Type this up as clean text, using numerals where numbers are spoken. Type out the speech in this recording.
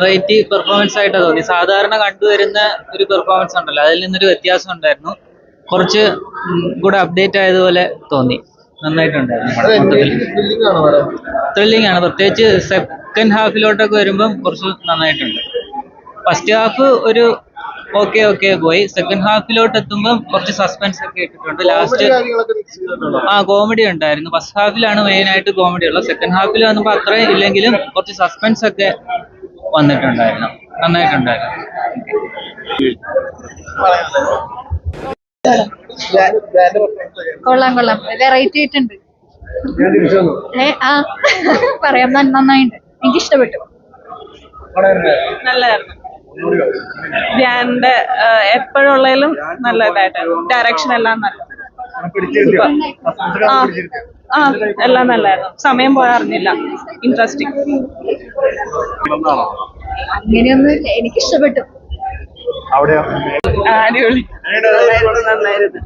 Variety performance ആയിട്ടാണ് തോന്നി. സാധാരണ കണ്ടുവരുന്ന ഒരു പെർഫോമൻസ് ഉണ്ടല്ലോ, അതിൽ നിന്നൊരു വ്യത്യാസം ഉണ്ടായിരുന്നു. കുറച്ച് കൂടെ അപ്ഡേറ്റ് ആയതുപോലെ തോന്നി. നന്നായിട്ടുണ്ടായിരുന്നു മൊത്തത്തിൽ. ത്രില്ലിംഗ് ആണ്, പ്രത്യേകിച്ച് സെക്കൻഡ് ഹാഫിലോട്ടൊക്കെ വരുമ്പം കുറച്ച് നന്നായിട്ടുണ്ട്. ഫസ്റ്റ് ഹാഫ് ഒരു ഓക്കെ ഓക്കെ പോയി. സെക്കൻഡ് ഹാഫിലോട്ട് എത്തുമ്പം കുറച്ച് സസ്പെൻസ് ഒക്കെ ഇട്ടിട്ടുണ്ട്. ലാസ്റ്റ് കോമഡി ഉണ്ടായിരുന്നു. ഫസ്റ്റ് ഹാഫിലാണ് മെയിൻ ആയിട്ട് കോമഡി ഉള്ളത്. സെക്കൻഡ് ഹാഫിൽ വന്നപ്പോൾ അത്രയും ഇല്ലെങ്കിലും കുറച്ച് സസ്പെൻസ് ഒക്കെ വന്നിട്ടുണ്ടായിരുന്നു. നന്നായിട്ടുണ്ടായിരുന്നു. കൊള്ളാം കൊള്ളാം, വെറൈറ്റി ആയിട്ടുണ്ട്. പറയാം, നന്നായിട്ടുണ്ട്. എനിക്ക് ഇഷ്ടപ്പെട്ടു. നല്ലതായിരുന്നു. ധ്യാന്റെ എപ്പോഴുള്ളതിലും നല്ല ഇതായിട്ടായിരുന്നു. ഡയറക്ഷൻ എല്ലാം നല്ല. എല്ലാം നല്ലായിരുന്നു. സമയം പോയാ അറിഞ്ഞില്ല. ഇൻട്രസ്റ്റിംഗ്. അങ്ങനെയൊന്നും എനിക്ക് ഇഷ്ടപ്പെട്ടു. അടിപൊളി. നന്നായിരുന്നു.